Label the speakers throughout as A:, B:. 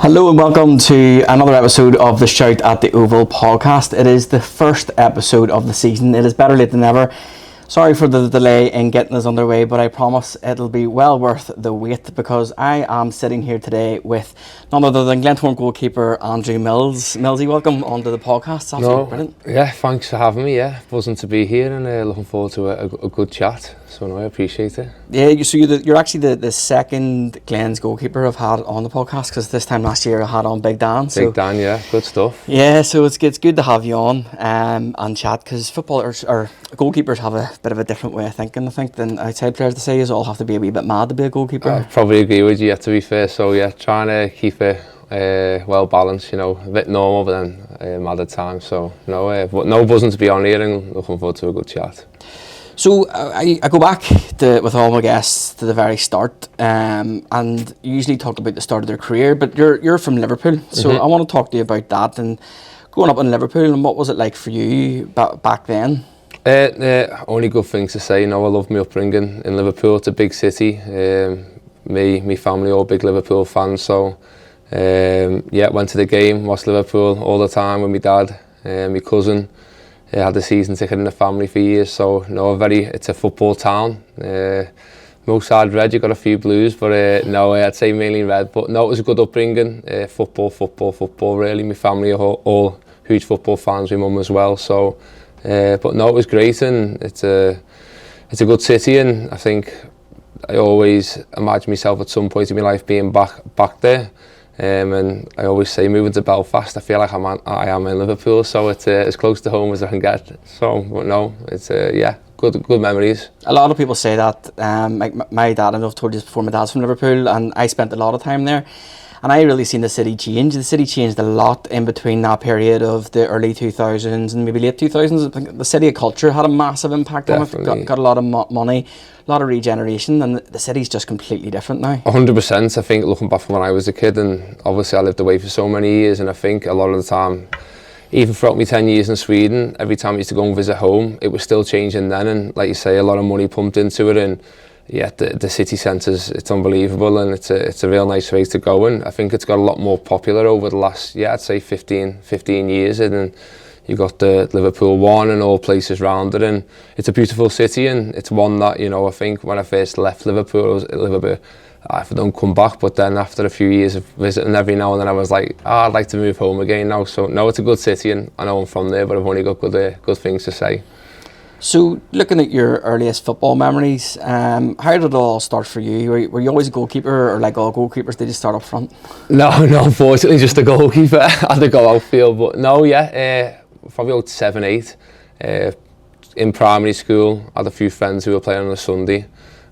A: Hello and welcome to another episode of the Shout at the Oval podcast. It is the first episode of the season. It is better late than ever. Sorry for the delay in getting us underway, but I promise it'll be well worth the wait because I am sitting here today with none other than Glentoran goalkeeper Andrew Mills. Millsy, welcome onto the podcast. Brilliant.
B: Yeah, thanks for having me. Yeah, buzzing to be here and looking forward to a good chat. So no, I appreciate it.
A: Yeah, so you're actually the second Glens goalkeeper I've had on the podcast because this time last year I had on Big Dan.
B: Dan, yeah, good stuff.
A: Yeah, so it's good to have you on and chat because footballers or goalkeepers have a bit of a different way of thinking, I think, than outside players. To say you all have to be a wee bit mad to be a goalkeeper.
B: I probably agree with you, to be fair. So yeah, trying to keep it well balanced, a bit normal, but then mad at times. So no buzzing to be on here and looking forward to a good chat.
A: So I go back with all my guests to the very start, and you usually talk about the start of their career, but you're from Liverpool, so I want to talk to you about that and growing up in Liverpool and what was it like for you back then?
B: Only good things to say. I love my upbringing in Liverpool. It's a big city. Me family all big Liverpool fans, so went to the game, watched Liverpool all the time with my dad, my cousin. Had a season ticket in the family for years, so it's a football town. Most side red, you got a few blues, but I'd say mainly red. But no, it was a good upbringing. Football. Really, my family are all huge football fans. My mum as well. So, but no, it was great, and it's a good city, and I think I always imagine myself at some point in my life being back there. And I always say moving to Belfast, I feel like I am in Liverpool, so it's as close to home as I can get. So, but no, it's good memories.
A: A lot of people say that. Like my dad, I've told you this before, my dad's from Liverpool, and I spent a lot of time there. And I really seen the city change. The city changed a lot in between that period of the early 2000s and maybe late 2000s. I think the city of culture had a massive impact
B: Definitely.
A: on it. Got a lot of money, a lot of regeneration, and the city's just completely different now.
B: 100%. I think looking back from when I was a kid, and obviously I lived away for so many years, and I think a lot of the time, even throughout my 10 years in Sweden, every time I used to go and visit home, it was still changing then, and like you say, a lot of money pumped into it, and yeah, the city centres, it's unbelievable, and it's a real nice place to go, and I think it's got a lot more popular over the last, I'd say 15 years, and you got the Liverpool One and all places round it, and it's a beautiful city, and it's one that, I think when I first left Liverpool, I was a little bit, if I don't come back, but then after a few years of visiting every now and then, I was like, I'd like to move home again now. So no, it's a good city, and I know I'm from there, but I've only got good things to say.
A: So, looking at your earliest football memories, how did it all start for you? Were you always a goalkeeper, or like all goalkeepers, did you start up front?
B: No, unfortunately, just a goalkeeper. I had to go outfield, but no, probably about 7, 8. In primary school, I had a few friends who were playing on a Sunday,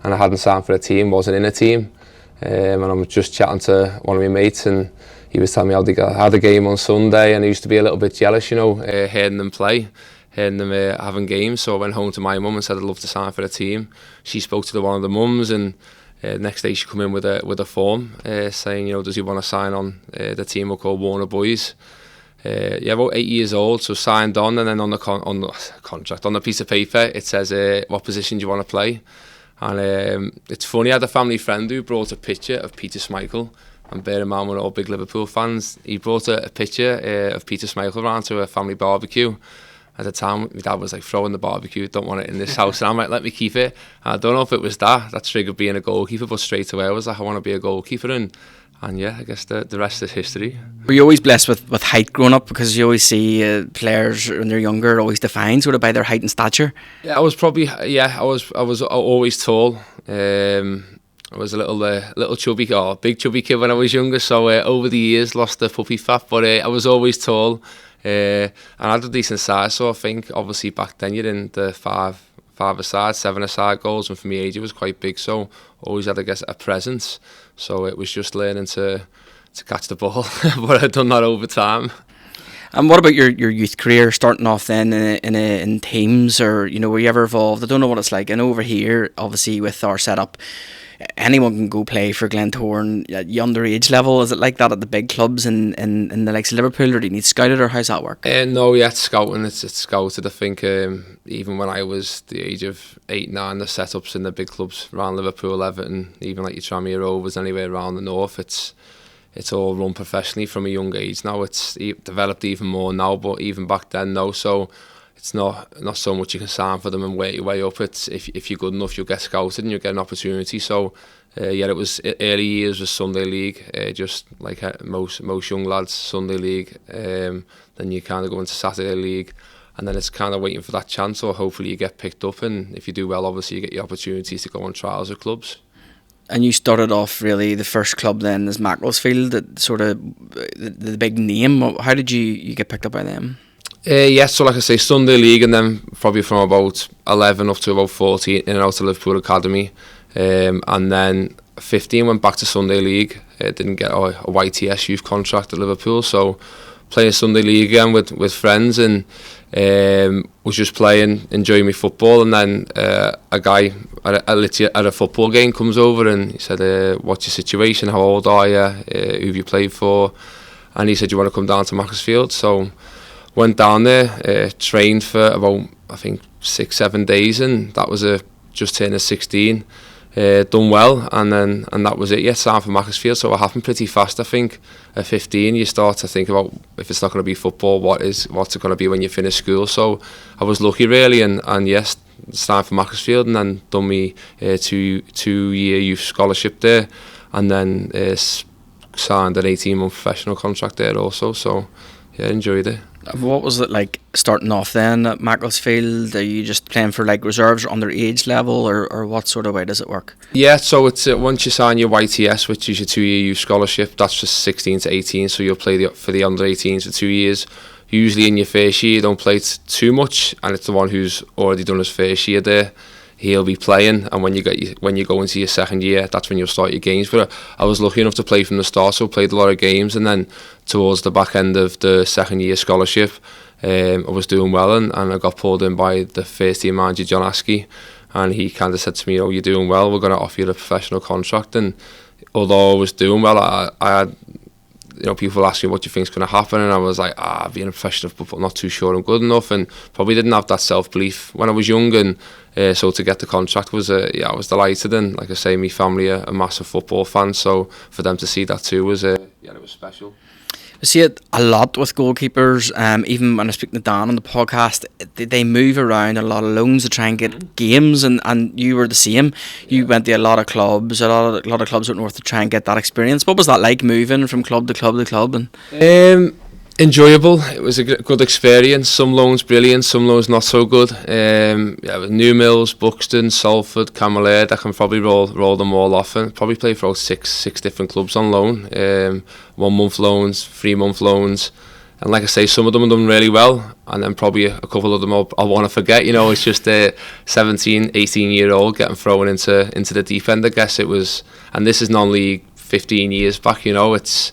B: and I hadn't signed for a team, wasn't in a team, and I was just chatting to one of my mates, and he was telling me how they had a game on Sunday, and I used to be a little bit jealous, hearing them play. Hearing them having games, so I went home to my mum and said I'd love to sign for a team. She spoke to one of the mums, and next day she come in with a form saying, does he want to sign on the team we'll call Warner Boys. About 8 years old, so signed on, and then on the contract, on the piece of paper, it says what position do you want to play. And it's funny, I had a family friend who brought a picture of Peter Schmeichel, and bear in mind we're all big Liverpool fans. He brought a picture of Peter Schmeichel around to a family barbecue. At the time, my dad was like, throwing the barbecue, don't want it in this house. And I'm like, let me keep it. I don't know if it was that triggered being a goalkeeper, but straight away I was like, I want to be a goalkeeper. And yeah, I guess the rest is history.
A: Were you always blessed with height growing up? Because you always see players when they're younger always defined sort of by their height and stature.
B: Yeah, I was probably, I was always tall. I was a little chubby, big chubby kid when I was younger. So over the years, lost the puppy fat, but I was always tall. And I had a decent size, so I think obviously back then you're in the 5-a-side, 7-a-side goals, and for me age it was quite big, so always had, I guess, a presence. So it was just learning to catch the ball, but I've done that over time.
A: And what about your youth career, starting off then in teams, or were you ever involved? I don't know what it's like. I know over here, obviously with our setup, anyone can go play for Glentoran at the underage level. Is it like that at the big clubs in the likes of Liverpool, or do you need scouted, or how's that work?
B: No, it's scouting. It's scouted. I think even when I was the age of 8, 9, the setups in the big clubs around Liverpool, Everton, even like your Tranmere Rovers, anywhere around the north, it's it's all run professionally from a young age. Now it's developed even more now, but even back then, no. So it's not so much you can sign for them and work your way up. It's if you're good enough, you'll get scouted and you'll get an opportunity. So it was early years was Sunday League, just like most young lads, Sunday League. Then you kind of go into Saturday League, and then it's kind of waiting for that chance, or hopefully you get picked up, and if you do well, obviously you get the opportunities to go on trials at clubs.
A: And you started off really the first club then as Macclesfield, that sort of the big name. How did you get picked up by them?
B: So like I say, Sunday League, and then probably from about 11 up to about 14 in and out of Liverpool Academy, and then 15 went back to Sunday League. Didn't get a YTS youth contract at Liverpool, so playing Sunday League again with friends, and was just playing, enjoying my football. And then a guy at a football game comes over and he said, what's your situation, how old are you, who have you played for? And he said, you want to come down to Macclesfield? So went down there, trained for about I think 6-7 days, and that was just turning 16. Done well, and that was it. Yeah, signed for Macclesfield. So it happened pretty fast. I think at 15 you start to think about, if it's not going to be football, what's it going to be when you finish school. So I was lucky really, and yes, signed for Macclesfield, and then done me 2-year youth scholarship there, and then signed an 18-month professional contract there also. So yeah, enjoyed it.
A: What was it like starting off then at Macclesfield? Are you just playing for like reserves or underage level, or what sort of way does it work?
B: Yeah, so it's once you sign your YTS, which is your 2-year youth scholarship, that's just 16 to 18, so you'll play for the under 18s for 2 years. Usually in your first year you don't play too much, and it's the one who's already done his first year there, he'll be playing, and when you go into your second year, that's when you'll start your games. But I was lucky enough to play from the start, so I played a lot of games, and then towards the back end of the second year scholarship, I was doing well, and I got pulled in by the first team manager, John Askey, and he kind of said to me, you're doing well, we're going to offer you a professional contract. And although I was doing well, I had people ask me what do you think is going to happen, and I was like, being a professional football, not too sure I'm good enough, and probably didn't have that self-belief when I was young. And so to get the contract was I was delighted, and like I say, my family are a massive football fan, so for them to see that too was it was special.
A: I see it a lot with goalkeepers. Even when I speak to Dan on the podcast, they move around a lot of loans to try and get games, and you were the same. You went to a lot of clubs, a lot of clubs up north to try and get that experience. What was that like, moving from club to club to club? And
B: enjoyable. It was a good experience. Some loans brilliant, some loans not so good. With New Mills, Buxton, Salford, Camberlade, I can probably roll them all off, and probably play for about six different clubs on loan. 1 month loans, 3 month loans, and like I say, some of them have done really well, and then probably a couple of them I'll want to forget. It's just a 17, 18-year-old getting thrown into the deep end. I guess it was, and this is non-league 15 years back. It's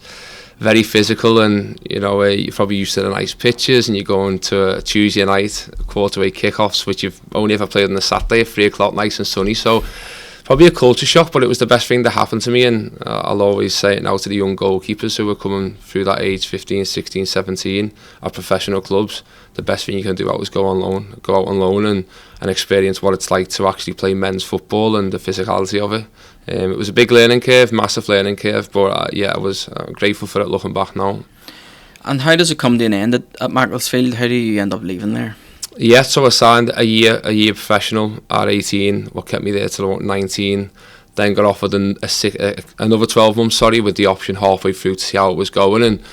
B: very physical, and you're probably used to the nice pitches, and you're going to a Tuesday night quarterway kickoffs, which you've only ever played on a Saturday at 3 o'clock, nice and sunny. So probably a culture shock, but it was the best thing that happened to me, and I'll always say it now to the young goalkeepers who are coming through that age, 15, 16, 17, at professional clubs. The best thing you can do is go out on loan and experience what it's like to actually play men's football and the physicality of it. It was a big learning curve, massive learning curve, but I was grateful for it looking back now.
A: And how does it come to an end at Macclesfield? How do you end up leaving there?
B: Yeah, so I signed a year professional at 18, what kept me there till about 19. Then got offered another 12 months, with the option halfway through to see how it was going. And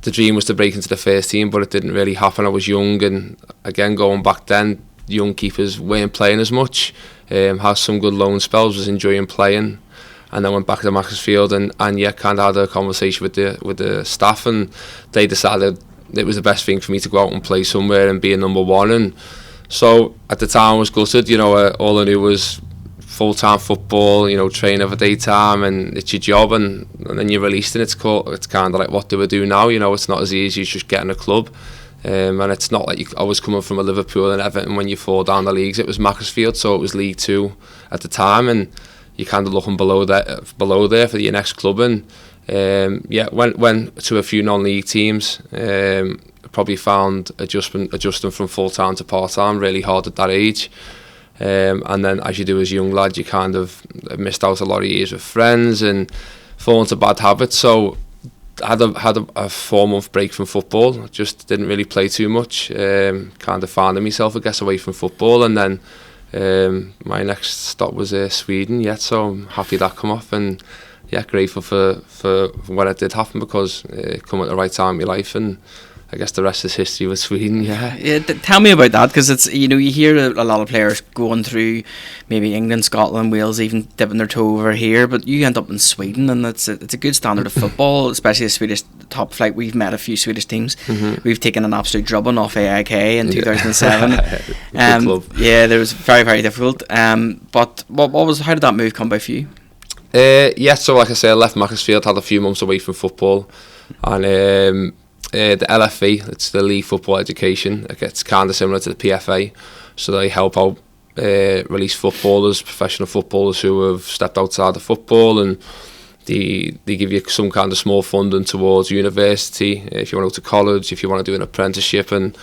B: the dream was to break into the first team, but it didn't really happen. I was young, and again, going back then, young keepers weren't playing as much. Had some good loan spells, was enjoying playing, and then went back to Macclesfield and kind of had a conversation with the staff, and they decided it was the best thing for me to go out and play somewhere and be a number one. And so at the time I was gutted. All I knew was full-time football, train over daytime, and it's your job, and then you're released, and it's kind of like, what do I do now? It's not as easy as just getting a club. And it's not like I was coming from a Liverpool and Everton when you fall down the leagues. It was Macclesfield, so it was League 2 at the time, and you're kind of looking below there for your next club. And went to a few non-league teams. Probably found adjusting from full-time to part-time really hard at that age. And then, as you do as a young lad, you kind of missed out a lot of years with friends, and fall into bad habits. So I had a 4-month break from football. Just didn't really play too much. Kind of finding myself, I guess, away from football. And then my next stop was Sweden. Yeah, so I'm happy that come off, and yeah, grateful for when it did happen, because it come at the right time in my life, and I guess the rest is history with Sweden. Yeah.
A: Tell me about that, because it's, you hear a lot of players going through maybe England, Scotland, Wales, even dipping their toe over here, but you end up in Sweden, and it's a good standard of football, especially the Swedish top flight. We've met a few Swedish teams. We've taken an absolute drubbing off AIK in 2007. Yeah, there was very, very difficult. But how did that move come by for you?
B: So like I said, I left Macclesfield, had a few months away from football, and the LFE, it's the League Football Education. It's kind of similar to the PFA, so they help out release footballers, professional footballers who have stepped outside of football, and they give you some kind of small funding towards university, if you want to go to college, if you want to do an apprenticeship, and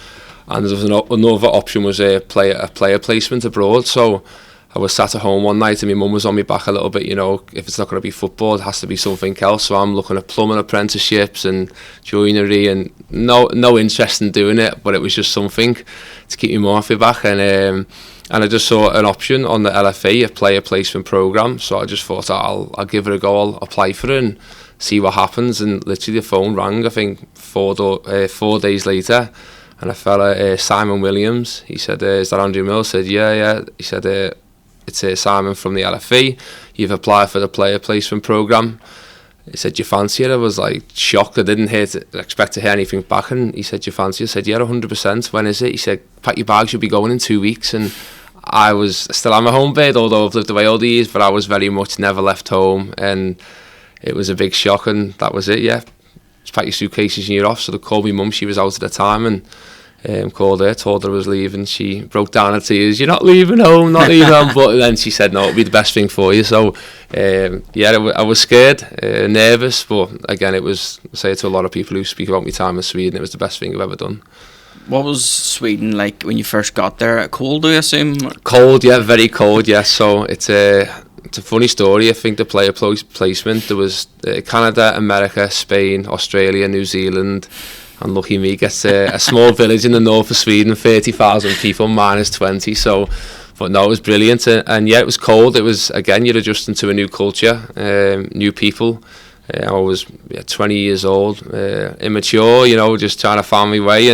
B: there was another option was a player placement abroad. So I was sat at home one night and my mum was on my back a little bit, if it's not going to be football, it has to be something else. So I'm looking at plumbing apprenticeships and joinery, and no interest in doing it, but it was just something to keep my mum off my back. And I just saw an option on the LFA, a player placement programme. So I just thought I'll give it a go, I'll apply for it and see what happens. And literally the phone rang, I think 4 days later, and a fella, Simon Williams, he said, is that Andrew Mills? I said, yeah. He said, it's Simon from the LFE, you've applied for the player placement programme. He said, do you fancy it? I was like shocked. I didn't expect to hear anything back, and he said, do you fancy it? I said, yeah, 100%. When is it? He said, pack your bags, you'll be going in 2 weeks. And I was still on my home bed, although I've lived away all the years, but I was very much never left home, and it was a big shock, and that was it. Yeah, just pack your suitcases and you're off. So they called me mum, she was out at the time, and called her, told her I was leaving. She broke down in tears. You're not leaving home, not leaving home. But then she said, no, it'll be the best thing for you. So I was scared, nervous, but again, it was, I say it to a lot of people who speak about my time in Sweden, it was the best thing I've ever done.
A: What was Sweden like when you first got there? Cold, I assume?
B: Cold, yeah, very cold, yeah. So it's a funny story. I think the player placement, there was Canada, America, Spain, Australia, New Zealand, and lucky me, gets a small village in the north of Sweden, 30,000 people, minus 20. So, but no, it was brilliant. And yeah, it was cold. It was, again, you're adjusting to a new culture, new people. I was 20 years old, immature, just trying to find my way.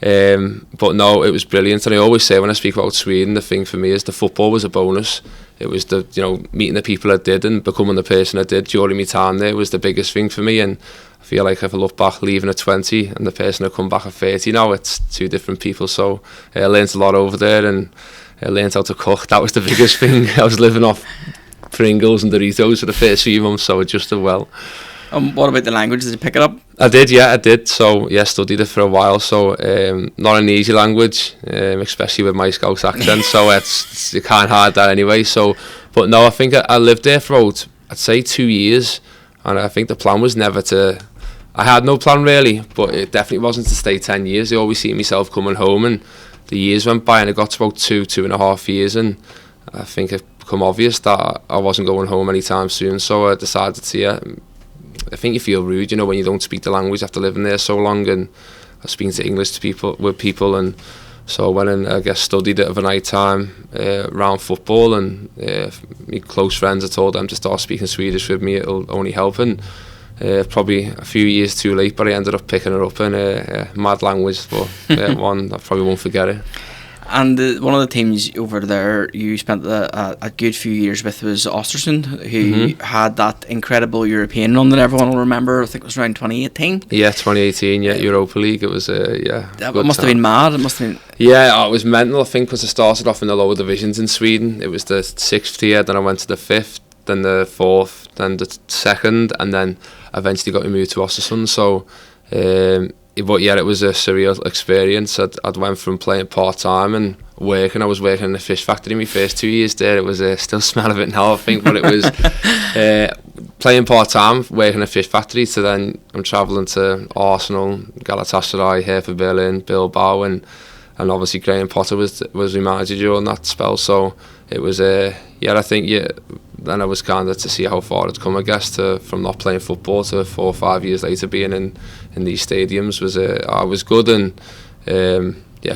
B: But no, it was brilliant. And I always say when I speak about Sweden, the thing for me is the football was a bonus. It was the, meeting the people I did and becoming the person I did during my time there was the biggest thing for me. And I feel like if I look back, leaving at 20 and the person who come back at 30 now, it's two different people. So I learned a lot over there, and I learned how to cook. That was the biggest thing. I was living off Pringles and Doritos for the first few months, so it just did well.
A: What about the language? Did you pick it up?
B: I did. So yeah, studied it for a while. So not an easy language, especially with my Scouse accent. So you can't hide that anyway. So, but no, I think I lived there for about, I'd say 2 years, and I think the plan was never to. I had no plan really, but it definitely wasn't to stay 10 years. I always see myself coming home, and the years went by, and it got to about 2.5 years, and I think it became obvious that I wasn't going home anytime soon. So I decided to. I think you feel rude, when you don't speak the language after living there so long, and I was speaking to English with people, and so I went and I guess studied it over night time around football, and my close friends, I told them to start speaking Swedish with me, it'll only help, and probably a few years too late, but I ended up picking it up in a mad language, but one I probably won't forget it.
A: And one of the teams over there you spent a good few years with was Östersund, who had that incredible European run that everyone will remember. I think it was around 2018.
B: Yeah, 2018, Europa League. It was,
A: It must have been mad. It must have been.
B: Yeah, it was mental, I think, because I started off in the lower divisions in Sweden. It was the 6th tier, then I went to the 5th, then the 4th, then the 2nd, and then eventually got moved to Östersund. So, but yeah, it was a surreal experience. I'd went from playing part-time and working. I was working in a fish factory my first 2 years there. It was still smell of it now, I think, but it was playing part-time, working in a fish factory, to then I'm travelling to Arsenal, Galatasaray, Hertha Berlin, Bilbao, and obviously Graham Potter was my manager during that spell. So it was I think then I was kind of to see how far it's come, I guess, from not playing football to 4 or 5 years later being in these stadiums was good, and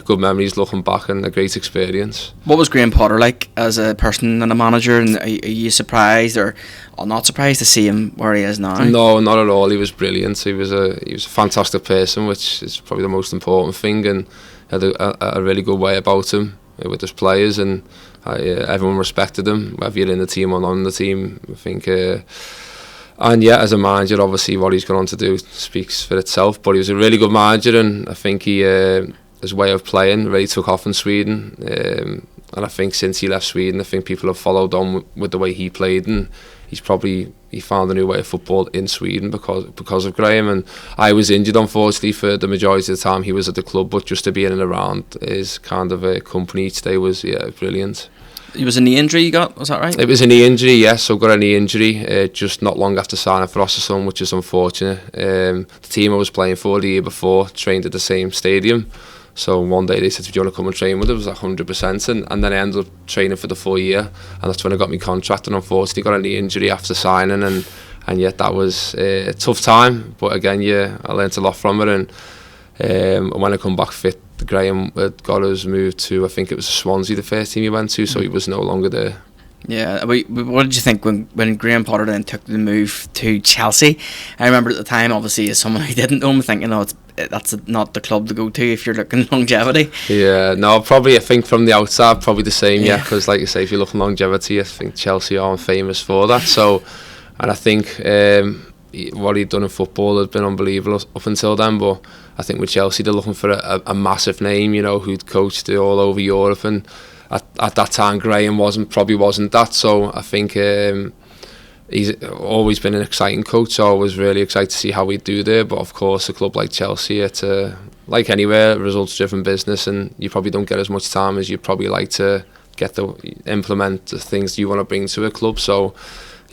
B: good memories looking back, and a great experience.
A: What was Graham Potter like as a person and a manager, and are you surprised or not surprised to see him where he is now?
B: No, not at all. He was brilliant. He was a fantastic person, which is probably the most important thing, and had a really good way about him with his players, and everyone respected him, whether you're in the team or not in the team. I think, and as a manager, obviously what he's gone on to do speaks for itself. But he was a really good manager, and I think his way of playing really took off in Sweden. And I think since he left Sweden, I think people have followed on with the way he played, and he found a new way of football in Sweden because of Graham. And I was injured, unfortunately, for the majority of the time he was at the club, but just to be in and around his kind of company each day was brilliant.
A: It was a knee injury you got, was that right?
B: It was a knee injury, yes. So got a knee injury just not long after signing for Ostersund, which is unfortunate. The team I was playing for the year before trained at the same stadium. So one day they said, do you want to come and train with us? It was 100%, and then I ended up training for the full year, and that's when I got my contract, and unfortunately got a knee injury after signing, and yet that was a tough time, but again, I learnt a lot from it, and when I come back fit, Graham had got us moved to, I think it was Swansea, the first team he went to, so he was no longer there.
A: Yeah, what did you think when Graham Potter then took the move to Chelsea? I remember at the time, obviously, as someone who didn't know him, thinking, that's not the club to go to if you're looking longevity.
B: Yeah, no, probably I think from the outside, probably the same, because like you say, if you're looking longevity, I think Chelsea are famous for that. So, and I think what he'd done in football had been unbelievable up until then, but I think with Chelsea, they're looking for a massive name, who'd coached all over Europe, and at that time Graham probably wasn't that. So I think he's always been an exciting coach, so I was really excited to see how he'd do there. But of course, a club like Chelsea, it's like anywhere, results-driven business, and you probably don't get as much time as you'd probably like to implement the things you want to bring to a club. So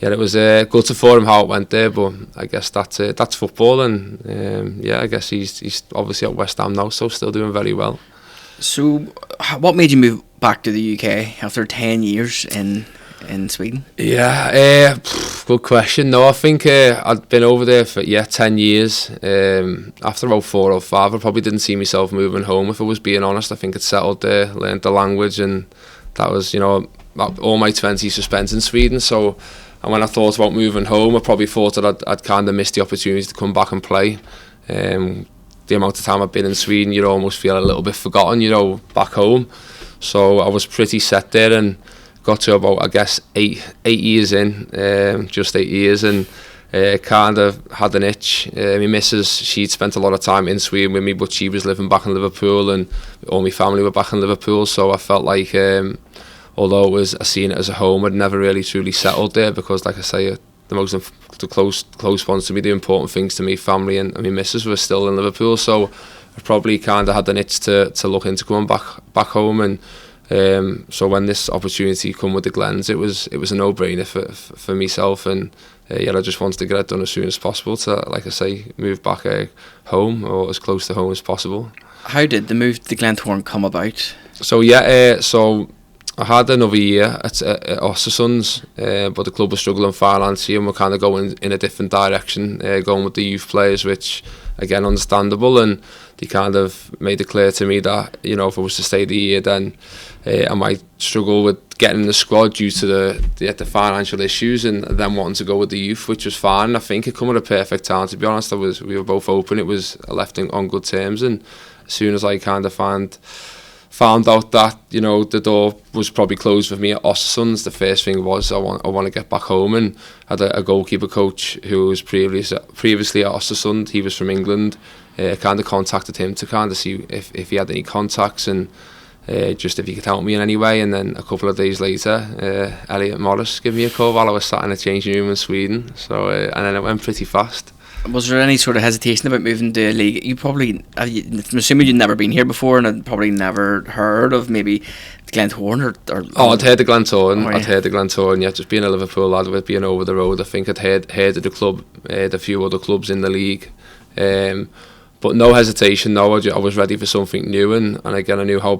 B: it was good for him how it went there, but I guess that's football, and I guess he's obviously at West Ham now, so still doing very well. So
A: what made you move back to the UK after 10 years in Sweden?
B: Yeah, good question. No, I think I'd been over there for 10 years. After about 4 or 5, I probably didn't see myself moving home, if I was being honest. I think I'd settled there, learned the language, and that was, all my 20s were spent in Sweden. So, and when I thought about moving home, I probably thought that I'd kind of missed the opportunity to come back and play. The amount of time I've been in Sweden, you'd almost feel a little bit forgotten, back home. So I was pretty set there, and got to about, I guess, eight years in, just 8 years, and kind of had an itch. My missus, she'd spent a lot of time in Sweden with me, but she was living back in Liverpool, and all my family were back in Liverpool, so I felt like, although I seen it as a home, I'd never really truly settled there, because like I say, the close ones to me, the important things to me, family and my missus, were still in Liverpool, so I probably kind of had an itch to look into going back home, and so when this opportunity come with the Glens, it was a no-brainer for myself, and I just wanted to get it done as soon as possible to, like I say, move back home, or as close to home as possible.
A: How did the move to Glentoran come about?
B: So so I had another year at Ostersund, but the club was struggling financially, and we're kind of going in a different direction, going with the youth players, which again, understandable, and they kind of made it clear to me that, if I was to stay the year, then I might struggle with getting in the squad due to the financial issues, and then wanting to go with the youth, which was fine. I think it came at a perfect time, to be honest. We were both open. I left on good terms, and as soon as I kind of found out that, the door was probably closed for me at Ostersund, the first thing was I want to get back home, and had a goalkeeper coach who was previously at Ostersund. He was from England. Kind of contacted him to kind of see if he had any contacts, and just if he could help me in any way. And then a couple of days later, Elliot Morris gave me a call while I was sat in a changing room in Sweden. So and then it went pretty fast.
A: Was there any sort of hesitation about moving to a league? You probably, I'm assuming you'd never been here before, and I'd probably never heard of maybe Glentoran or
B: I'd heard of Glentoran. I'd heard of Glentoran. Yeah, just being a Liverpool lad with being over the road, I think I'd heard of the club, a few other clubs in the league, but no hesitation. No, I was ready for something new, and again I knew how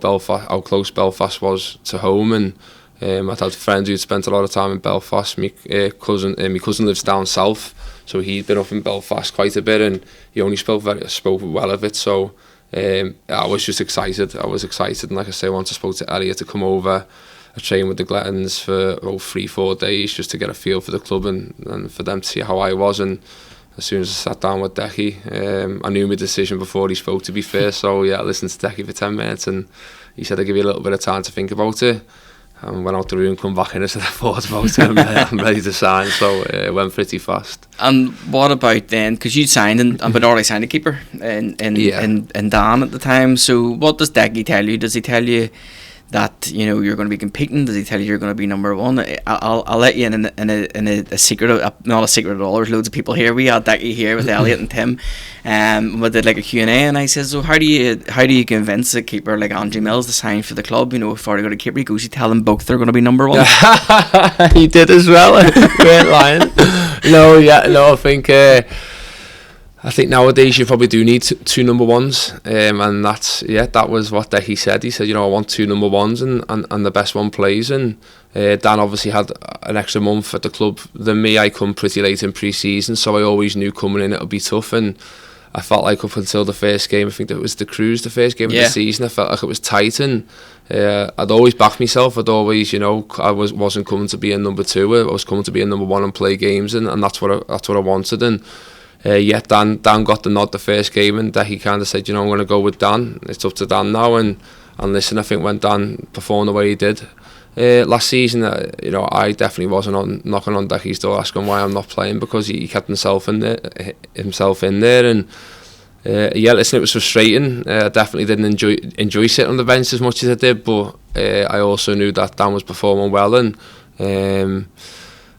B: close Belfast was to home, and I'd had friends who'd spent a lot of time in Belfast. My cousin lives down south, so he'd been up in Belfast quite a bit, and he only spoke well of it. So I was just excited. I was excited, and like I say, once I spoke to Elliot to come over, I trained with the Glettons for 3-4 days just to get a feel for the club and for them to see how I was. And as soon as I sat down with Decky, I knew my decision before he spoke, to be fair. So yeah, I listened to Decky for 10 minutes, and he said I'd give you a little bit of time to think about it. And went out the room, come back in and said I thought about it, I'm ready to sign. So it went pretty fast.
A: And what about then, because you'd signed and but already signed a keeper in Dan at the time, so what does Decky tell you? Does he tell you that, you know, you're going to be competing? Does he tell you you're going to be number one? I'll let you in a secret, not a secret at all. There's loads of people here. We had Decky here with Elliot and Tim, we did like a Q&A, and I said, so how do you convince a keeper like Andrew Mills to sign for the club? You know, if already got a keeper, he goes, you tell them both they're going to be number one.
B: He did as well. Great line. I think nowadays you probably do need two number ones, and that was what he said. He said, you know, I want two number ones, and the best one plays. And Dan obviously had an extra month at the club than me. I come pretty late in pre-season, so I always knew coming in it would be tough. And I felt like up until the first game, I think it was the Cruise, the first game of the season, I felt like it was tight, and I'd always back myself. I'd always, you know, I wasn't coming to be a number two. I was coming to be a number one and play games, and that's what I wanted. And Dan got the nod the first game, and he kind of said, you know, I'm going to go with Dan. It's up to Dan now. And listen, I think when Dan performed the way he did last season, you know, I definitely wasn't knocking on Decky's door asking why I'm not playing, because he kept himself in there. And listen, it was frustrating. I definitely didn't enjoy sitting on the bench as much as I did, but I also knew that Dan was performing well, and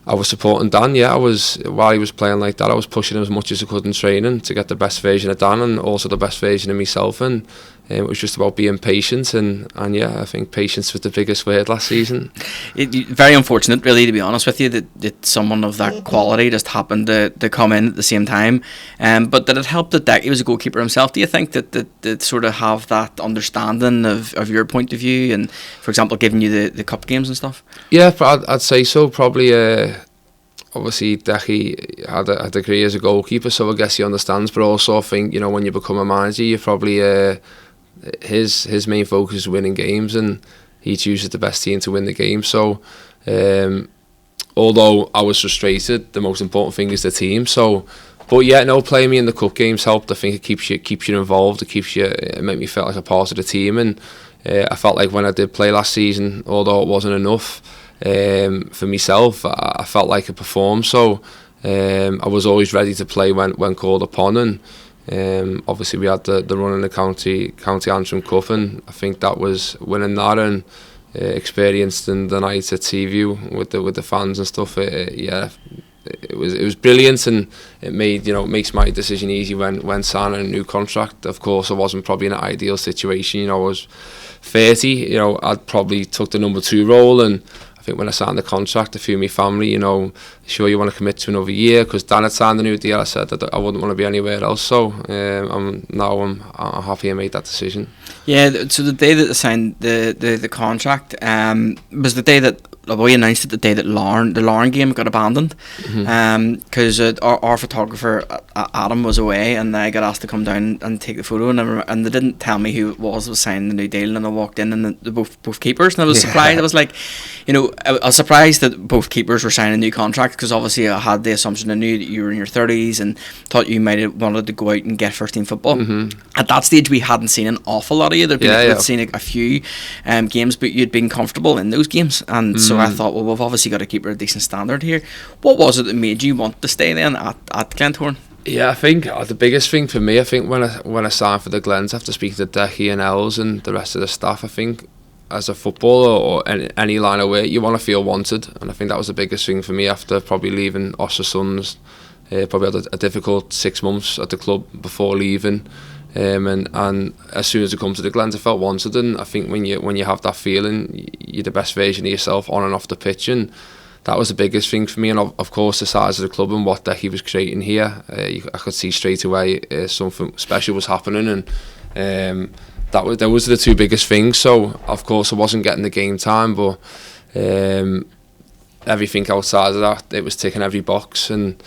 B: I was supporting Dan. While he was playing like that, I was pushing him as much as I could in training to get the best version of Dan and also the best version of myself. And it was just about being patient. And I think patience was the biggest word last season.
A: Very unfortunate, really, to be honest with you, that someone of that quality just happened to come in at the same time. But did it help that Decky was a goalkeeper himself? Do you think that sort of have that understanding of your point of view, and, for example, giving you the cup games and stuff?
B: Yeah, I'd say so. Probably. Obviously, Decky had a degree as a goalkeeper, so I guess he understands. But also, I think, you know, when you become a manager, you probably his main focus is winning games, and he chooses the best team to win the game. So, although I was frustrated, the most important thing is the team. So, but yeah, no, playing me in the cup games helped. I think it keeps you involved. It made me feel like a part of the team, and I felt like when I did play last season, although it wasn't enough. For myself, I felt like I performed, so I was always ready to play when called upon. And obviously we had the run in the county Antrim Cup, and I think that was winning that, and experienced in the night at Seaview with the fans and stuff. It was brilliant, and it makes my decision easy when signing a new contract. Of course, I wasn't probably in an ideal situation. You know, I was 30. You know, I'd probably took the number 2 role, and I think when I signed the contract, a few of my family, you know, sure you want to commit to another year, because Dan had signed a new deal. I said that I wouldn't want to be anywhere else, so I'm happy I made that decision. Yeah,
A: so the day that they signed the contract was the day that we announced it, the day that the Lauren game got abandoned, because our photographer Adam was away, and I got asked to come down and take the photo, and they didn't tell me who it was signing the new deal, and I walked in, and the both keepers, and I was surprised. I was like, you know, I was surprised that both keepers were signing new contracts, because obviously I had the assumption, I knew that you were in your 30s and thought you might have wanted to go out and get first team football. At that stage we hadn't seen an awful lot of you. We'd seen a few games, but you'd been comfortable in those games, and so I thought, well, we've obviously got to keep a decent standard here. What was it that made you want to stay then at Glentoran?
B: Yeah, I think the biggest thing for me, I think when I signed for the Glens, after speaking to Decky and Els and the rest of the staff, I think as a footballer or any line of work, you want to feel wanted, and I think that was the biggest thing for me after probably leaving Ostersund's. Probably had a difficult 6 months at the club before leaving, and as soon as I come to the Glens, I felt wanted, and I think when you have that feeling, you're the best version of yourself on and off the pitch, and that was the biggest thing for me. And of course the size of the club and what he was creating here, I could see straight away something special was happening, and those were the two biggest things. So of course I wasn't getting the game time, but Everything outside of that, it was ticking every box. And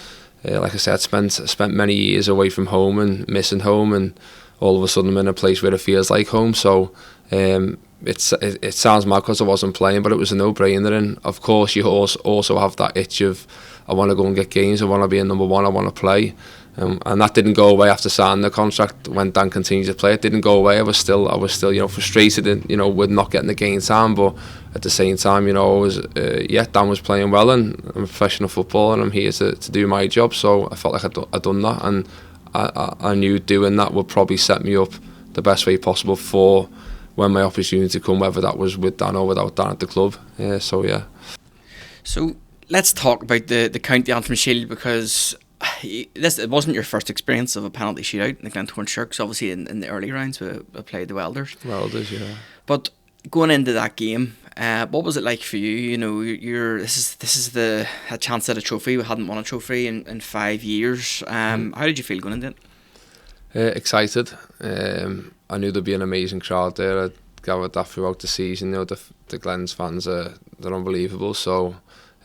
B: like I said, spent many years away from home and missing home, and all of a sudden I'm in a place where it feels like home. So it sounds mad because I wasn't playing, but it was a no-brainer. And of course you also have that itch of, I want to go and get games, I want to be a number one, I want to play. And that didn't go away after signing the contract. When Dan continued to play, it didn't go away. I was still frustrated and with not getting the game time, but at the same time, Dan was playing well, and I'm a professional footballer and I'm here to do my job. So I felt like I'd done that, and I knew doing that would probably set me up the best way possible for when my opportunity come, whether that was with Dan or without Dan at the club.
A: So let's talk about the County Antrim Shield, because it wasn't your first experience of a penalty shootout in the Glentoran Sharks. Obviously in the early rounds we played the Welders.
B: Yeah.
A: But going into that game, what was it like for you? This is a chance at a trophy. We hadn't won a trophy in 5 years. How did you feel going into it?
B: Excited. I knew there'd be an amazing crowd there. I'd gathered that throughout the season. The Glens fans they're unbelievable. So.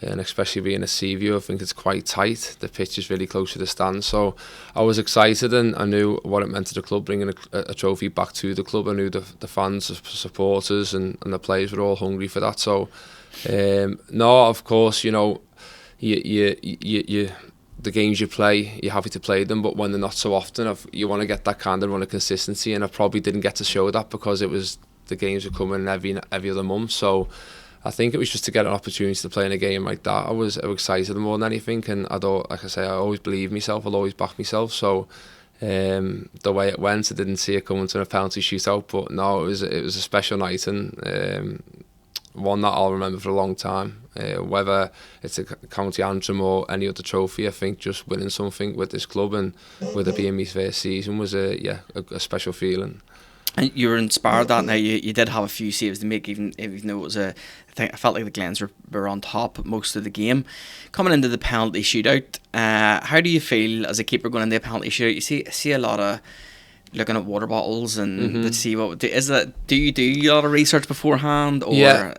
B: And especially being a Seaview, I think it's quite tight. The pitch is really close to the stand, so I was excited, and I knew what it meant to the club, bringing a trophy back to the club. I knew the fans, the supporters, and the players were all hungry for that. So, no, of course, you the games you play, you're happy to play them, but when they're not so often, you want to get that kind of run of consistency, and I probably didn't get to show that because the games were coming every other month. So. I think it was just to get an opportunity to play in a game like that. I was excited more than anything, and I always believe myself. I'll always back myself. So the way it went, I didn't see it coming to a penalty shootout. But no, it was a special night, and one that I'll remember for a long time. Whether it's a County Antrim or any other trophy, I think just winning something with this club, and with it being my first season, was a special feeling.
A: And you were inspired that night. You did have a few saves to make, even though it was I felt like the Glens were on top most of the game. Coming into the penalty shootout, how do you feel as a keeper going into a penalty shootout? You see a lot of looking at water bottles and to see what is that. Do you do a lot of research beforehand? Or
B: Well,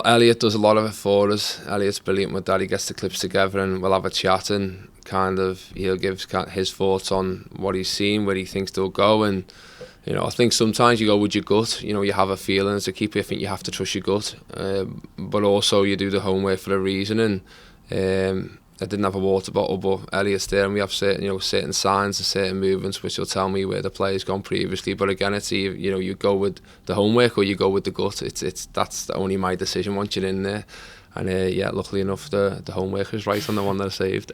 B: Elliot does a lot of it for us. Elliot's brilliant with that. He gets the clips together, and we'll have a chat, and he'll give his thoughts on what he's seen, where he thinks they'll go. And I think sometimes you go with your gut. You have a feeling as a keeper. I think you have to trust your gut, but also you do the homework for a reason. And I didn't have a water bottle, but Elliot's there, and we have certain signs and certain movements which will tell me where the player's gone previously. But again, it's you go with the homework or you go with the gut. That's only my decision once you're in there. And luckily enough, the homework is right on the one that I saved.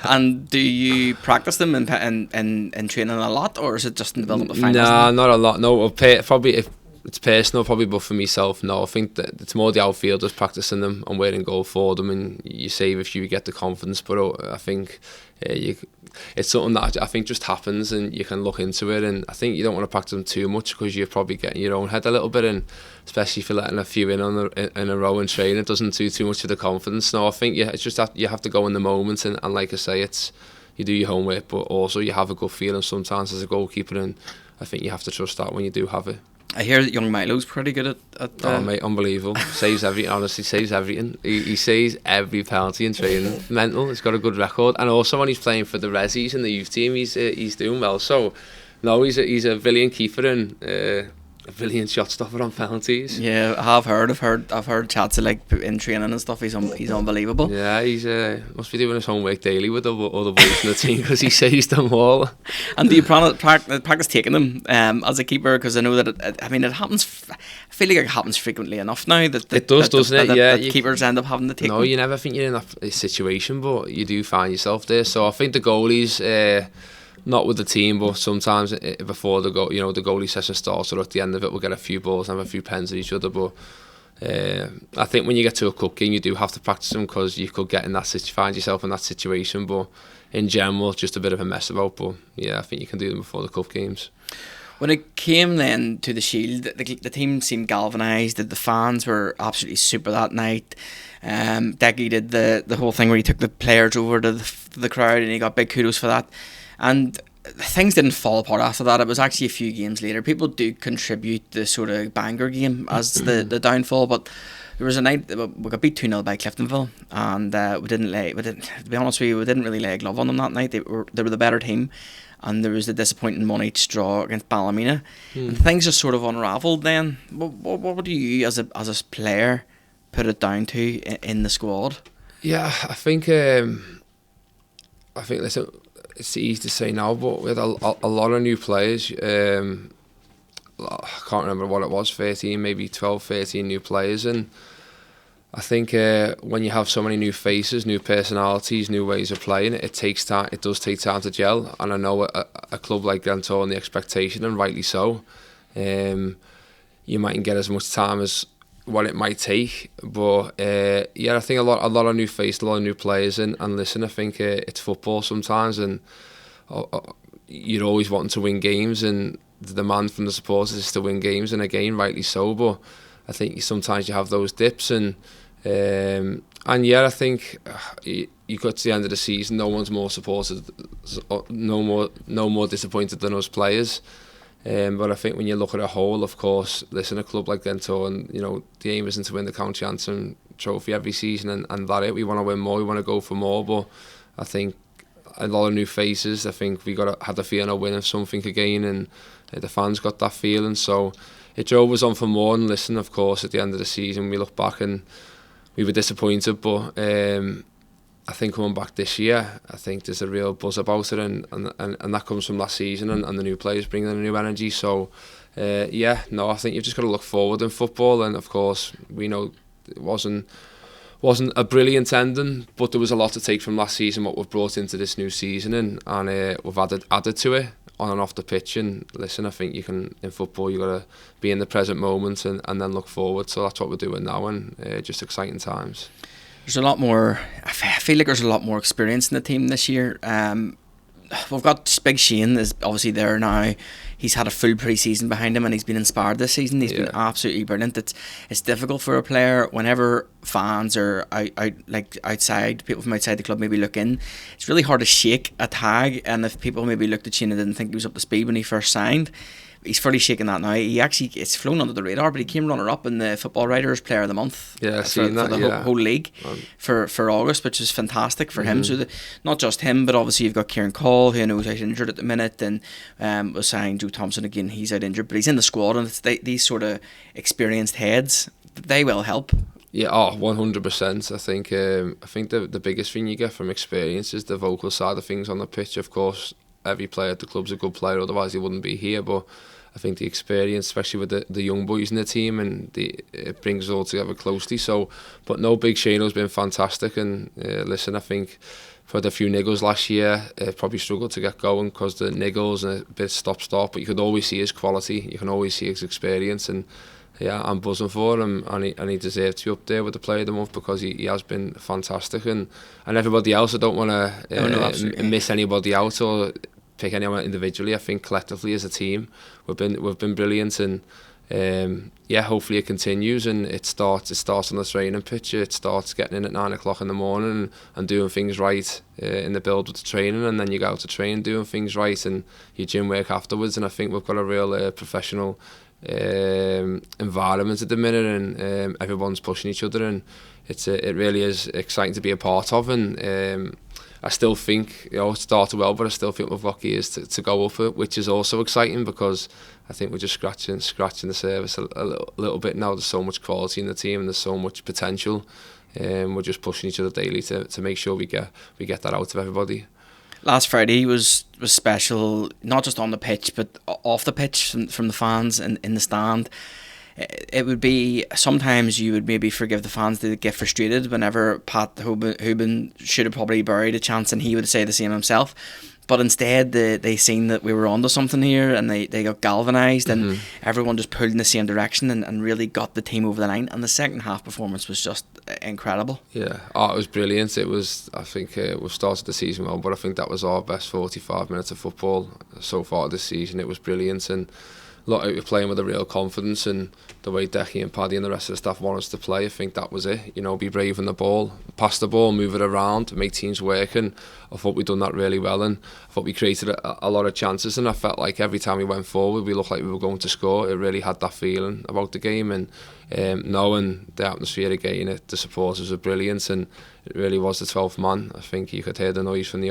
A: And do you practice them in training a lot, or is it just in the build up of finals?
B: Nah, not a lot. No, probably if it's personal, probably, but for myself, no. I think that it's more the outfielders practicing them and where in goal for them, and you save if you get the confidence. But I think it's something that I think just happens, and you can look into it. And I think you don't want to practice them too much because you're probably getting your own head a little bit, and especially if you're letting a few in a row and training, it doesn't do too much of the confidence. No, I think it's just that you have to go in the moment, and like I say, you do your homework, but also you have a good feeling sometimes as a goalkeeper, and I think you have to trust that when you do have it.
A: I hear that young Milo's pretty good at
B: Oh mate, unbelievable. Saves everything, honestly, saves everything. He saves every penalty in training. Mental, he's got a good record. And also when he's playing for the Resis in the youth team, he's doing well. So, no, he's a brilliant keeper and a brilliant shot stopper on penalties.
A: Yeah, I've heard chats of like in training and stuff. He's unbelievable.
B: Yeah, he's must be doing his homework daily with the other boys in the team because he saves them all.
A: And do you practice taking them as a keeper? Because I know that it happens. I feel like it happens frequently enough now that
B: it does, doesn't it? Yeah,
A: keepers end up having to take them.
B: No, you never think you're in that situation, but you do find yourself there. So I think the goalies. Not with the team, but sometimes before the goalie session starts or at the end of it, we'll get a few balls and have a few pens at each other. But I think when you get to a cup game, you do have to practice them because you could find yourself in that situation. But in general, just a bit of a mess about. But yeah, I think you can do them before the cup games.
A: When it came then to the Shield, the team seemed galvanised. The fans were absolutely super that night. Decky did the whole thing where he took the players over to the crowd and he got big kudos for that. And things didn't fall apart after that. It was actually a few games later. People do contribute the sort of Bangor game as the downfall, but there was a night we got beat 2-0 by Cliftonville, and we didn't, to be honest with you, we didn't really lay a glove on them that night. They were the better team, and there was the disappointing 1-1 draw against Ballymena, and things just sort of unravelled then. What do you, as a player, put it down to in the squad?
B: Yeah, I think listen, it's easy to say now, but we had a lot of new players. I can't remember what it was, 13, maybe 12, 13 new players, and I think when you have so many new faces, new personalities, new ways of playing, it takes time. It does take time to gel, and I know a club like Glentoran, the expectation, and rightly so, you mightn't get as much time as what it might take, but yeah, I think a lot of new faces, a lot of new players, and listen, I think it's football sometimes, and you're always wanting to win games, and the demand from the supporters is to win games, and again, rightly so, but I think sometimes you have those dips, and yeah, I think you got to the end of the season, no one's more supported, no more disappointed than us players. But I think when you look at a whole, of course, listen, a club like Glentoran, you know, the aim isn't to win the county anthem trophy every season, and that it. We want to win more, we want to go for more, but I think a lot of new faces. I think we had the feeling of winning something again, and the fans got that feeling, so it drove us on for more. And listen, of course, at the end of the season, we look back and we were disappointed, but I think coming back this year, I think there's a real buzz about it, and that comes from last season, and the new players bringing in a new energy. So yeah, no, I think you've just got to look forward in football, and of course we know it wasn't a brilliant ending, but there was a lot to take from last season, what we've brought into this new season, and we've added to it on and off the pitch. And listen, I think in football, you've got to be in the present moment and then look forward. So that's what we're doing now, and just exciting times.
A: There's a lot more, I feel like there's a lot more experience in the team this year. We've got Big Shane is obviously there now. He's had a full pre-season behind him, and he's been inspired this season. He's been absolutely brilliant. It's difficult for a player whenever fans are outside, people from outside the club maybe look in. It's really hard to shake a tag, and if people maybe looked at Shane and didn't think he was up to speed when he first signed, he's fully shaking that now. It's flown under the radar, but he came runner-up in the Football Writers Player of the Month for the whole league for August, which is fantastic for him. So not just him, but obviously you've got Kieran Call, who I know is out injured at the minute, and was signed. Joe Thompson again, he's out injured, but he's in the squad, and it's these sort of experienced heads, they will help.
B: Yeah, 100%. I think the biggest thing you get from experience is the vocal side of things on the pitch. Of course, every player at the club's a good player, otherwise he wouldn't be here, but I think the experience, especially with the young boys in the team, and it brings us all together closely. So, but no, Big Shano's been fantastic, and listen, I think for the few niggles last year, probably struggled to get going because the niggles and a bit stop-start, but you could always see his quality, you can always see his experience, and yeah, I'm buzzing for him, and he deserves to be up there with the Player of the Month because he has been fantastic, and everybody else. I don't want to miss anybody out or pick anyone individually. I think collectively as a team, we've been brilliant, and yeah, hopefully it continues, and it starts on the training pitch. It starts getting in at 9 o'clock in the morning and doing things right in the build with the training, and then you go out to train doing things right, and your gym work afterwards. And I think we've got a real professional environment at the minute, and everyone's pushing each other, and it really is exciting to be a part of. And I still think, it started well, but I still think we've got gears to go up it, which is also exciting because I think we're just scratching the surface a little bit now. There's so much quality in the team, and there's so much potential. We're just pushing each other daily to make sure we get that out of everybody.
A: Last Friday was special, not just on the pitch, but off the pitch from the fans and in the stand. It would be, sometimes you would maybe forgive the fans to get frustrated whenever Pat Hoban should have probably buried a chance, and he would say the same himself. But instead, they seen that we were onto something here, and they got galvanised, and everyone just pulled in the same direction and really got the team over the line. And the second half performance was just incredible. Yeah,
B: it was brilliant. It was, I think we've started the season well, but I think that was our best 45 minutes of football so far this season. It was brilliant, and looked like we were playing with a real confidence, and the way Decky and Paddy and the rest of the staff want us to play, I think that was it. You know, be brave in the ball, pass the ball, move it around, make teams work, and I thought we'd done that really well, and I thought we created a lot of chances, and I felt like every time we went forward we looked like we were going to score. It really had that feeling about the game, and knowing the atmosphere again, the supporters were brilliant, and it really was the 12th man. I think you could hear the noise from the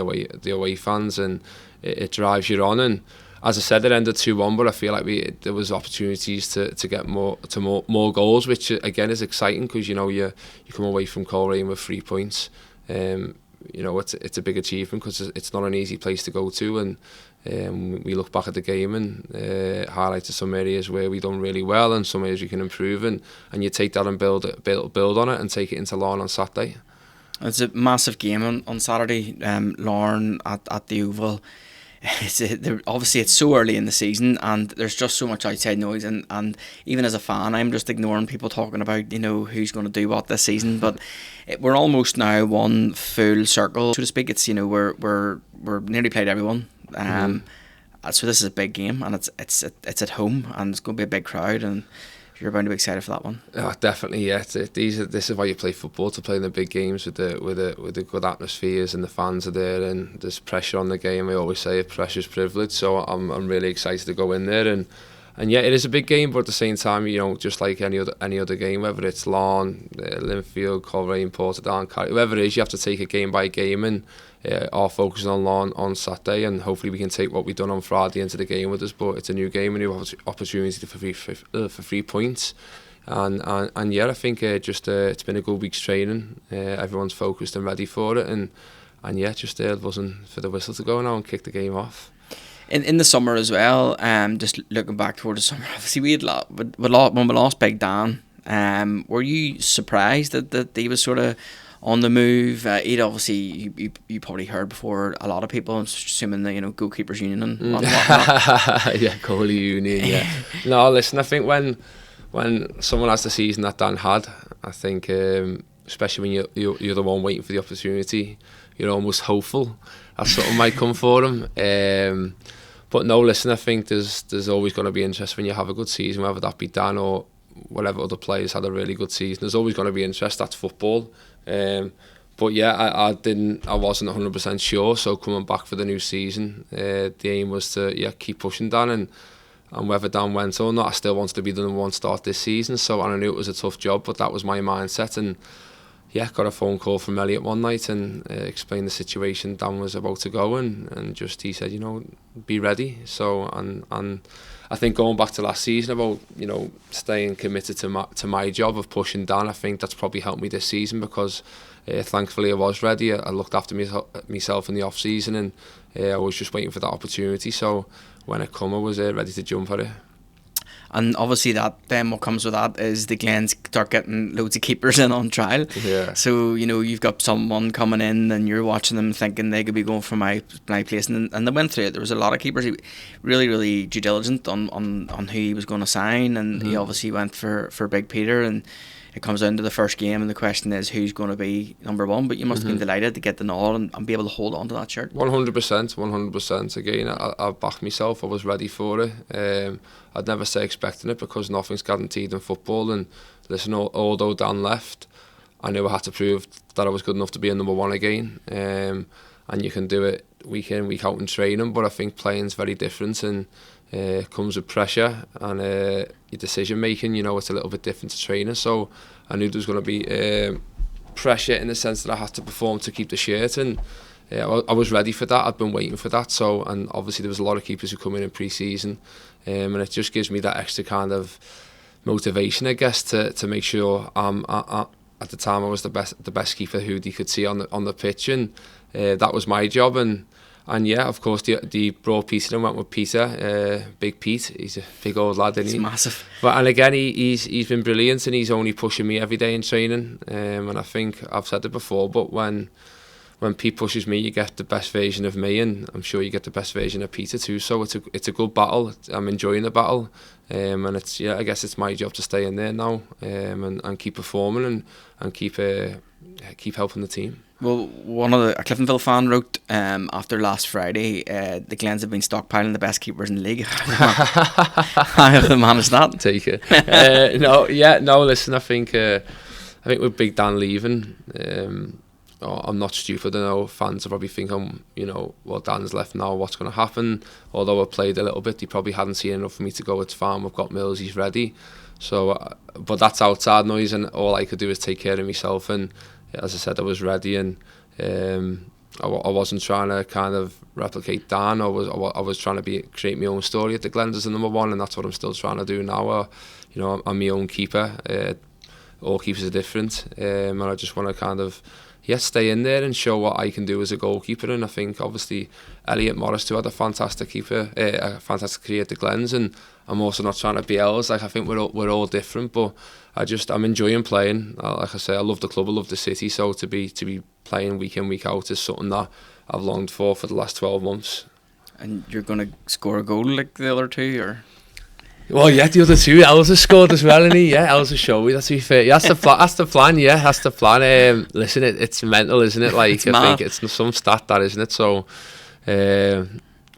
B: away fans, and it drives you on. And as I said, it ended 2-1, but I feel like there was opportunities to get more goals, which again is exciting, because you know you come away from Coleraine with 3 points. You know, it's a big achievement, because it's not an easy place to go to, and we look back at the game and highlighted some areas where we done really well and some areas we can improve, and you take that and build on it and take it into Larne on Saturday.
A: It's a massive game on Saturday. Larne at the Oval. Obviously it's so early in the season, and there's just so much outside noise, and even as a fan I'm just ignoring people talking about, you know, who's going to do what this season. But we're almost now one full circle, so to speak. It's, you know, we're nearly played everyone. So this is a big game, and it's at home, and it's going to be a big crowd, and you're bound to be excited for that one.
B: Oh, definitely, yeah. This is why you play football, to play in the big games with the good atmospheres, and the fans are there, and there's pressure on the game. I always say pressure's privilege, so I'm really excited to go in there, and yeah, it is a big game, but at the same time, you know, just like any other game, whether it's Larne, Linfield, Coleraine, Portadown, whoever it is, you have to take it game by game, and our focus is on Larne on Saturday, and hopefully we can take what we've done on Friday into the game with us. But it's a new game, a new opportunity for 3 points, and yeah, I think it's been a good week's training. Everyone's focused and ready for it, and yeah, just buzzing for the whistle to go now and kick the game off.
A: In the summer as well, just looking back towards the summer, obviously when we lost Big Dan, were you surprised that he was sort of on the move? He'd obviously, you probably heard before a lot of people, I'm assuming that, you know, goalkeepers union and whatnot.
B: Yeah, goalie union, yeah. No, listen, I think when someone has the season that Dan had, I think, especially when you're the one waiting for the opportunity, you're almost hopeful that something might come for him. But no, listen, I think there's always going to be interest when you have a good season, whether that be Dan or whatever other players had a really good season. There's always going to be interest. That's football. But yeah, I wasn't 100% sure. So coming back for the new season, the aim was to keep pushing Dan, and whether Dan went or not, I still wanted to be the number one start this season. So, and I knew it was a tough job, but that was my mindset. And yeah, got a phone call from Elliot one night and explained the situation. Dan was about to go, and just he said, you know, be ready. So and I think going back to last season about, you know, staying committed to my job of pushing Dan, I think that's probably helped me this season, because thankfully I was ready. I looked after myself in the off season, and I was just waiting for that opportunity. So when it came, I was ready to jump at it.
A: And obviously then what comes with that is the Glens start getting loads of keepers in on trial. Yeah. So, you know, you've got someone coming in and you're watching them thinking they could be going for my place. And they went through it. There was a lot of keepers. He really, really due diligent on who he was going to sign. And he obviously went for Big Peter. And it comes down to the first game, and the question is who's going to be number one. But you must have been delighted to get the nod and be able to hold on to that shirt.
B: 100%. Again, I backed myself. I was ready for it. I'd never say expecting it, because nothing's guaranteed in football. And listen, although Dan left, I knew I had to prove that I was good enough to be a number one again. And you can do it week in, week out in training, but I think playing's very different, and comes with pressure, and your decision making, you know, it's a little bit different to training. So I knew there was going to be pressure in the sense that I had to perform to keep the shirt, and I was ready for that. I'd been waiting for that. So, and obviously there was a lot of keepers who come in pre-season, and it just gives me that extra kind of motivation, I guess, to make sure at the time I was the best keeper who they could see on the pitch, and that was my job. And yeah, of course, the brought Peter and went with Peter, Big Pete. He's a big old lad, isn't he?
A: He's massive.
B: But and again, he's been brilliant, and he's only pushing me every day in training. And I think I've said it before, but when when Pete pushes me, you get the best version of me, and I'm sure you get the best version of Peter too. So it's a good battle. I'm enjoying the battle, and I guess it's my job to stay in there now, and keep performing and keep helping the team.
A: Well, a Cliftonville fan wrote after last Friday, the Glens have been stockpiling the best keepers in the league. How have they managed that?
B: Take it. Listen, I think with Big Dan leaving, I'm not stupid. I know fans are probably thinking, well, Dan's left now, what's going to happen? Although I played a little bit, he probably hadn't seen enough for me to go, it's fine, we've got Mills, he's ready. So, but that's outside noise, and all I could do is take care of myself. And as I said, I was ready, and I wasn't trying to kind of replicate Dan. I was trying to create my own story at the Glens as the number one, and that's what I'm still trying to do now. I'm my own keeper. All keepers are different, and I just want to kind of stay in there and show what I can do as a goalkeeper. And I think obviously Elliot Morris too had a fantastic career at the Glens, and I'm also not trying to be else. Like, I think we're all different, but I'm enjoying playing. Like I say, I love the club, I love the city, so to be playing week in, week out is something that I've longed for the last 12 months. And
A: you're going to score a goal like the other two, or?
B: Well, yeah, the other two, Elsa scored as well, and Elsa showed me. That's to be fair. Yeah, that's the plan. Yeah, that's the plan. Listen, it's mental, isn't it? Like, I think it's some stat that, isn't it? So, I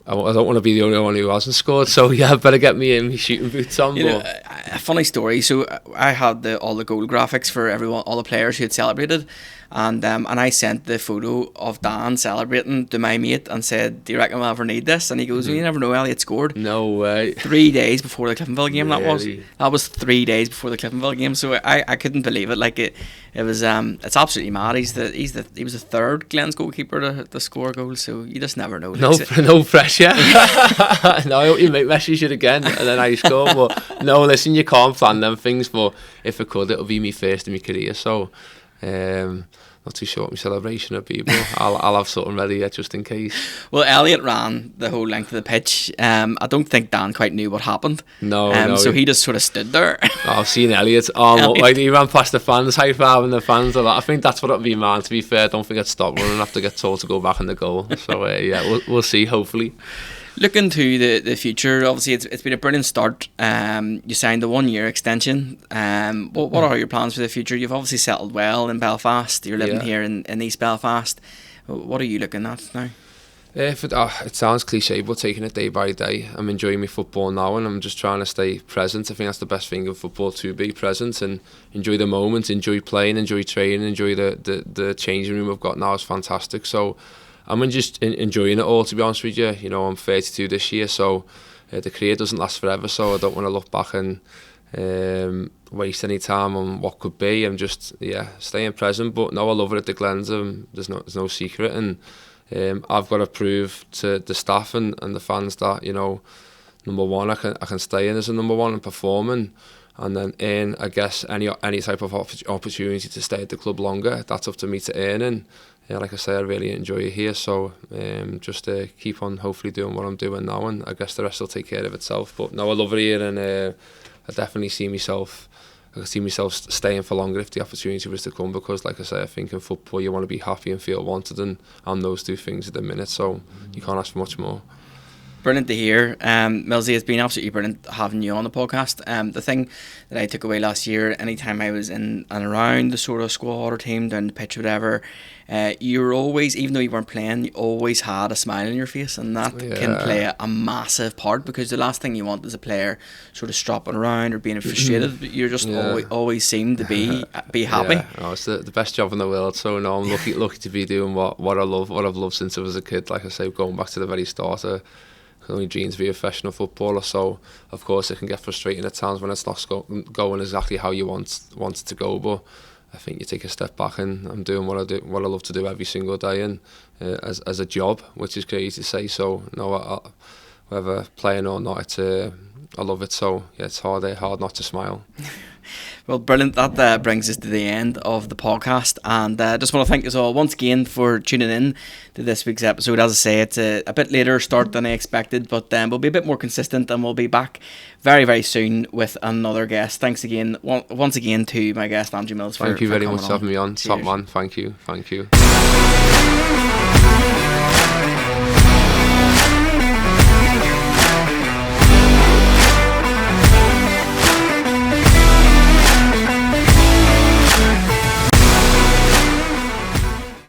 B: don't want to be the only one who hasn't scored. So yeah, I better get me shooting boots on.
A: A funny story. So I had all the goal graphics for all the players who had celebrated, and I sent the photo of Dan celebrating to my mate and said, "Do you reckon we'll ever need this?" And he goes, "You never know, Elliot scored."
B: No way.
A: 3 days before the Cliftonville game.
B: Really?
A: That was 3 days before the Cliftonville game. So I couldn't believe it. Like it was it's absolutely mad. He was the third Glens goalkeeper to score a goal. So you just never know.
B: No pressure. No, you make message it again, and then I score. But no, listen, you can't plan them things. But if I could, it'll be me first in my career. So. Not too sure what my celebration would be, but I'll have something ready yet just in case.
A: Well, Elliot ran the whole length of the pitch. I don't think Dan quite knew what happened.
B: No.
A: So he just sort of stood there.
B: I've seen Elliot. Like, he ran past the fans, high-fiving the fans. I think that's what it'll be, man. To be fair, I don't think I'd stop running after get told to go back in the goal. So we'll see. Hopefully.
A: Looking to the future, obviously it's been a brilliant start. You signed a 1-year extension. What are your plans for the future? You've obviously settled well in Belfast. You're living here in East Belfast. What are you looking at now?
B: It sounds cliche, but taking it day by day. I'm enjoying my football now, and I'm just trying to stay present. I think that's the best thing of football, to be present and enjoy the moment, enjoy playing, enjoy training, enjoy the changing room I've got now is fantastic. So I'm just enjoying it all, to be honest with you. I'm 32 this year, so the career doesn't last forever, so I don't want to look back and waste any time on what could be. I'm just staying present, but no, I love it at the Glens. There's no secret, and I've got to prove to the staff and the fans that number one, I can stay in as a number one and performing, and then earn, I guess, any type of opportunity to stay at the club longer. That's up to me to earn, and like I say, I really enjoy it here. So just keep on hopefully doing what I'm doing now, and I guess the rest will take care of itself. But no, I love it here, and I definitely see myself staying for longer if the opportunity was to come, because like I say, I think in football you want to be happy and feel wanted, and I'm those two things at the minute, so you can't ask for much more.
A: Brilliant to hear. Millsy, it's been absolutely brilliant having you on the podcast. The thing that I took away last year, anytime I was in and around the sort of squad or team, down the pitch, whatever, you were always, even though you weren't playing, you always had a smile on your face, and that can play a massive part, because the last thing you want is a player sort of stropping around or being frustrated. You just always seem to be happy.
B: It's the best job in the world. So no, I'm lucky to be doing what I love, what I've loved since I was a kid. Like I say, going back to the very start, I only dreamed to be a professional footballer. So of course it can get frustrating at times when it's not going exactly how you want it to go, but I think you take a step back, and I'm doing what I love to do every single day, and as a job, which is crazy to say. So no, whether playing or not, I love it. So it's hard not to smile.
A: Well, brilliant. That brings us to the end of the podcast, and I just want to thank you all once again for tuning in to this week's episode. As I say, it's a bit later start than I expected, but we'll be a bit more consistent, and we'll be back very, very soon with another guest. Thanks again, once again, to my guest Andrew Mills.
B: Thank you very much for having me on. Top man. Thank you.
A: Bye.